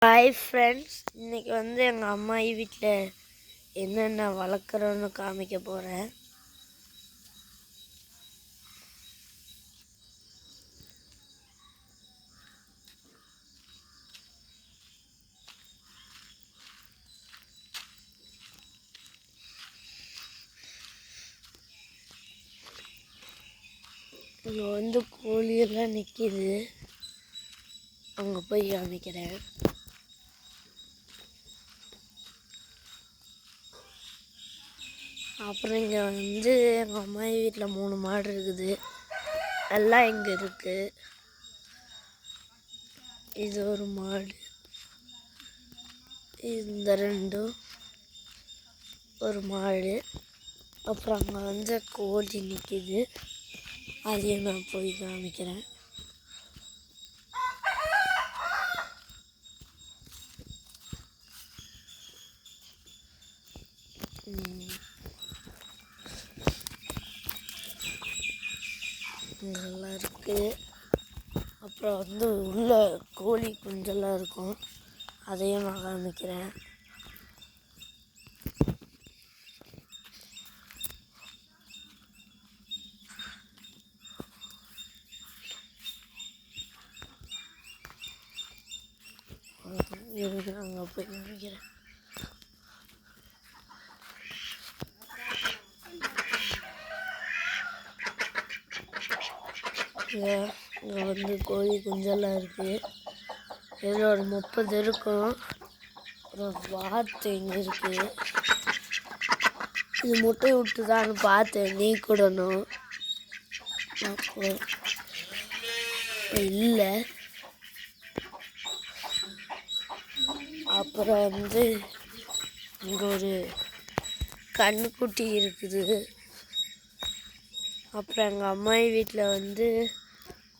Hi friends, இன்றைக்கி எங்கள் அம்மாயி வீட்டில் என்னென்ன வளர்க்குறோன்னு காமிக்க போகிறேன். இங்கே கோழியெல்லாம் நிற்கிது, அங்கே போய் காமிக்கிறேன். அப்புறம் இங்கே எங்கள் அம்மாயி வீட்டில் 3 மாடு இருக்குது, எல்லாம் இங்கே இருக்குது. இது ஒரு மாடு, இந்த 2 ஒரு மாடு. அப்புறம் அங்கே கோழி நிற்கிது, அதையும் நான் போய் காமிக்கிறேன். நல்லா இருக்குது. அப்புறம் உள்ள கோழி குஞ்செல்லாம் இருக்கும், அதையும் நான் காமிக்கிறேன். அங்கே போய் காமிக்கிறேன். இங்கே கோழி குஞ்செல்லாம் இருக்குது. இதில் ஒரு 30 இருக்கும். அப்புறம் வாத்து இங்கே இருக்குது. இது முட்டை விட்டுதான்னு பார்த்தேன், நீ கூடணும் இல்லை. அப்புறம் இங்கே ஒரு கண்ணுக்குட்டி இருக்குது. அப்புறம் எங்கள் அம்மாயி வீட்டில்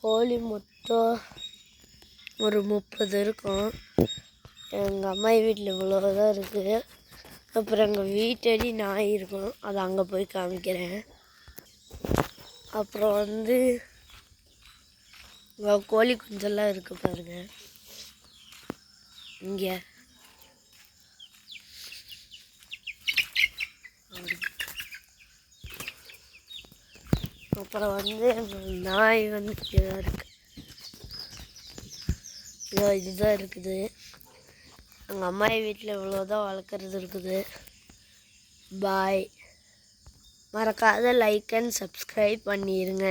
கோழி மொத்தம் ஒரு 30 இருக்கும். எங்கள் அம்மாயி வீட்டில் இவ்வளோதான் இருக்குது. அப்புறம் எங்கள் வீட்டடி நாய் இருக்கும், அதை அங்கே போய் காமிக்கிறேன். அப்புறம் இங்கே கோழி குஞ்செல்லாம் இருக்குது பாருங்க, இங்கே. அப்புறம் நாய் இங்கே இருக்கு, இதுதான் இருக்குது. எங்கள் அம்மாயி வீட்டில் இவ்வளோதான் வளர்க்குறது இருக்குது. பாய். மறக்காத லைக் அண்ட் சப்ஸ்கிரைப் பண்ணிடுங்க.